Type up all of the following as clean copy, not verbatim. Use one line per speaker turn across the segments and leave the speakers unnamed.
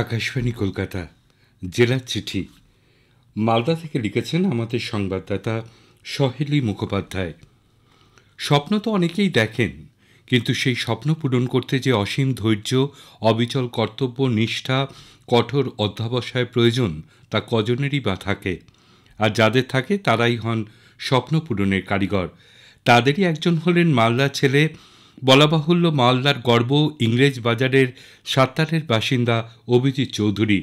আকাশবাণী কলকাতা জেলার চিঠি মালদা থেকে লিখেছেন আমাদের সংবাদদাতা সহেলি মুখোপাধ্যায়। স্বপ্ন তো অনেকেই দেখেন, কিন্তু সেই স্বপ্ন পূরণ করতে যে অসীম ধৈর্য, অবিচল কর্তব্য নিষ্ঠা, কঠোর অধ্যবসায় প্রয়োজন তা কজনেরই বা থাকে। আর যাদের থাকে তারাই হন স্বপ্ন পূরণের কারিগর। তাদেরই একজন হলেন মালদার ছেলে, বলা বাহুল্য মালদার গর্ব, ইংরেজ বাজারের সাত্তারের বাসিন্দা অভিজিৎ চৌধুরী।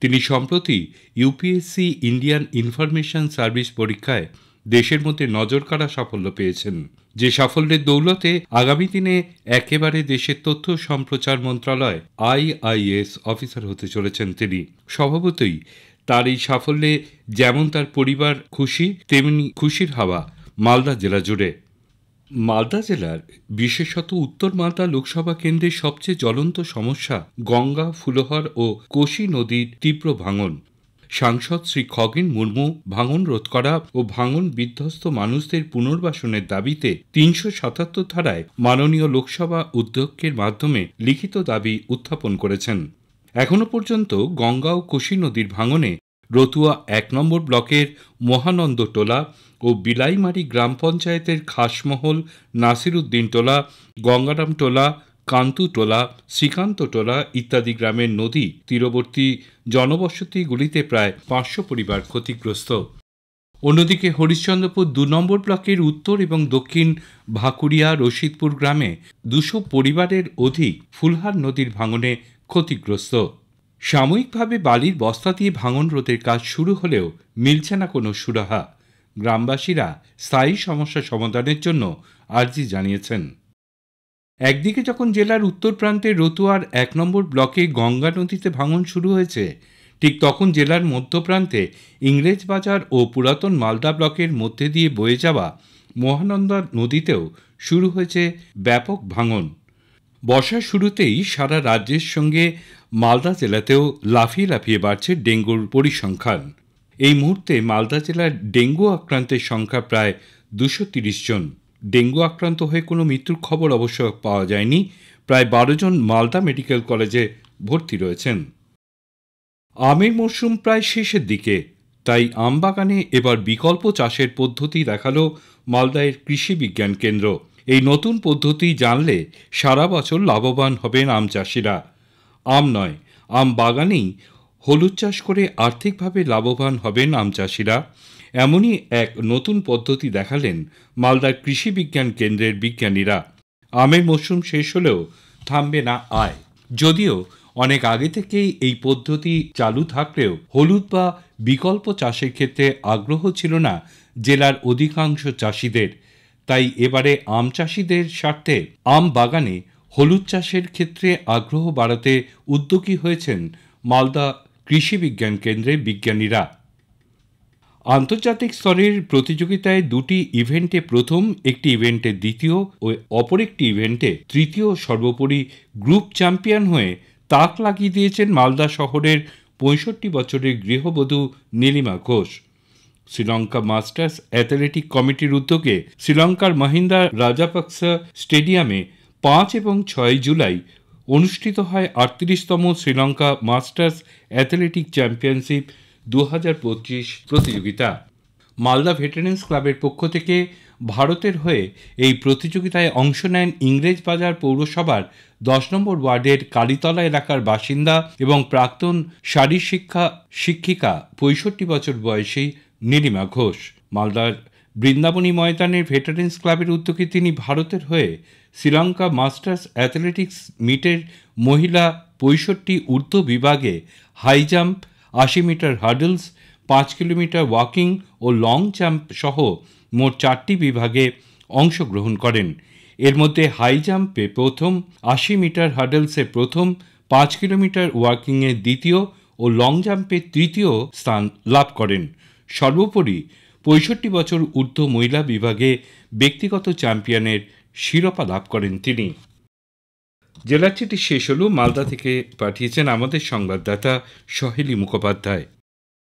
তিনি সম্প্রতি ইউপিএসসি ইন্ডিয়ান ইনফরমেশন সার্ভিস পরীক্ষায় দেশের মধ্যে নজরকাড়া সাফল্য পেয়েছেন। যে সাফল্যের দৌলতে আগামী দিনে একেবারে দেশের তথ্য সম্প্রচার মন্ত্রণালয় আইআইএস অফিসার হতে চলেছেন তিনি। স্বভাবতই তার এই সাফল্যে যেমন তার পরিবার খুশি, তেমনি খুশির হাওয়া মালদা জেলা জুড়ে। মালদা জেলার বিশেষত উত্তর মালদা লোকসভা কেন্দ্রের সবচেয়ে জ্বলন্ত সমস্যা গঙ্গা, ফুলহর ও কোশি নদীর তীব্র ভাঙন। সাংসদ শ্রী খগেন মুর্মু ভাঙন রোধ করা ও ভাঙন বিধ্বস্ত মানুষদের পুনর্বাসনের দাবিতে ৩৭৭ ধারায় মাননীয় লোকসভা অধ্যক্ষের মাধ্যমে লিখিত দাবি উত্থাপন করেছেন। এখনো পর্যন্ত গঙ্গা ও কোশি নদীর ভাঙনে রতুয়া ১ নম্বর ব্লকের মহানন্দ টোলা ও বিলাইমারি গ্রাম পঞ্চায়েতের খাসমহল, নাসিরউদ্দিন টোলা, গঙ্গারাম টোলা, কান্তু টোলা, শ্রীকান্ত টোলা ইত্যাদি গ্রামের নদী তীরবর্তী জনবসতিগুলিতে প্রায় ৫০০ পরিবার ক্ষতিগ্রস্ত। অন্যদিকে হরিশ্চন্দ্রপুর ২ নম্বর ব্লকের উত্তর এবং দক্ষিণ ভাকুরিয়া, রশিদপুর গ্রামে ২০০ পরিবারের অধিক ফুলহার নদীর ভাঙনে ক্ষতিগ্রস্ত। সাময়িকভাবে বালির বস্তা দিয়ে ভাঙন রোধের কাজ শুরু হলেও মিলছে না কোনো সুরাহা। গ্রামবাসীরা স্থায়ী সমস্যা সমাধানের জন্য আর্জি জানিয়েছেন। একদিকে যখন জেলার উত্তর প্রান্তে রতুয়ার ১ নম্বর ব্লকে গঙ্গা নদীতে ভাঙন শুরু হয়েছে, ঠিক তখন জেলার মধ্যপ্রান্তে ইংরেজবাজার ও পুরাতন মালদা ব্লকের মধ্যে দিয়ে বয়ে যাওয়া মহানন্দা নদীতেও শুরু হয়েছে ব্যাপক ভাঙন। বর্ষার শুরুতেই সারা রাজ্যের সঙ্গে মালদা জেলাতেও লাফিয়ে লাফিয়ে বাড়ছে ডেঙ্গুর পরিসংখ্যান। এই মুহূর্তে মালদা জেলার ডেঙ্গু আক্রান্তের সংখ্যা প্রায় ২৩০ জন। ডেঙ্গু আক্রান্ত হয়ে কোনো মৃত্যুর খবর অবশ্য পাওয়া যায়নি। প্রায় ১২ জন মালদা মেডিকেল কলেজে ভর্তি রয়েছেন। আমের মরশুম প্রায় শেষের দিকে, তাই আম বাগানে এবার বিকল্প চাষের পদ্ধতি দেখালো মালদায়ের কৃষি বিজ্ঞান কেন্দ্র। এই নতুন পদ্ধতি জানলে সারা বছর লাভবান হবেন আম চাষিরা। আম নয়, আম বাগানেই হলুদ চাষ করে আর্থিকভাবে লাভবান হবেন আম চাষিরা। এমনই এক নতুন পদ্ধতি দেখালেন মালদার কৃষি বিজ্ঞান কেন্দ্রের বিজ্ঞানীরা। আমের মরশুম শেষ হলেও থামবে না আয়। যদিও অনেক আগে থেকেই এই পদ্ধতি চালু থাকলেও হলুদ বা বিকল্প চাষের ক্ষেত্রে আগ্রহ ছিল না জেলার অধিকাংশ চাষিদের। তাই এবারে আম চাষিদের স্বার্থে আম বাগানে হলুদ চাষের ক্ষেত্রে আগ্রহ বাড়াতে উদ্যোগী হয়েছেন মালদা কৃষি বিজ্ঞান কেন্দ্রের বিজ্ঞানীরা। আন্তর্জাতিক স্তরের প্রতিযোগিতায় ২টি ইভেন্টে প্রথম, একটি ইভেন্টে দ্বিতীয় ও অপর একটি ইভেন্টে তৃতীয়, সর্বোপরি গ্রুপ চ্যাম্পিয়ন হয়ে তাক লাগিয়ে দিয়েছেন মালদা শহরের ৬৫ বছরের গৃহবধূ নীলিমা ঘোষ। শ্রীলঙ্কা মাস্টার্স অ্যাথলেটিক কমিটির উদ্যোগে শ্রীলঙ্কার মহিন্দা রাজাপাকসা স্টেডিয়ামে ৫ এবং ৬ জুলাই অনুষ্ঠিত হয় ৩৮তম শ্রীলঙ্কা মাস্টার্স অ্যাথলেটিক চ্যাম্পিয়নশিপ ২০২৫ প্রতিযোগিতা। মালদা ভেটারেন্স ক্লাবের পক্ষ থেকে ভারতের হয়ে এই প্রতিযোগিতায় অংশ নেন ইংরেজবাজার পৌরসভার ১০ নম্বর ওয়ার্ডের কালীতলা এলাকার বাসিন্দা এবং প্রাক্তন শারীর শিক্ষিকা ৬৫ বছর বয়সী নীলিমা ঘোষ। মালদার বৃন্দাবনী ময়দানের ভেটারেন্স ক্লাবের উদ্যোগে তিনি ভারতের হয়ে শ্রীলঙ্কা মাস্টার্স অ্যাথলেটিক্স মিটের মহিলা ৬৫ ঊর্ধ্ব বিভাগে high jump, ৮০ metre hurdles, ৫ kilometre walking ও লং জাম্প সহ মোট ৪টি বিভাগে অংশগ্রহণ করেন। এর মধ্যে হাই জাম্পে প্রথম, ৮০ মিটার হার্ডলসে প্রথম, ৫ কিলোমিটার ওয়াকিংয়ে দ্বিতীয় ও লং জাম্পে তৃতীয় স্থান লাভ করেন। সর্বোপরি ৬৫ বছর ঊর্ধ্ব মহিলা বিভাগে ব্যক্তিগত চ্যাম্পিয়নের শিরোপা লাভ করেন তিনি। জেলার চিঠি শেষ হল। মালদা থেকে পাঠিয়েছেন আমাদের সংবাদদাতা সহেলি মুখোপাধ্যায়।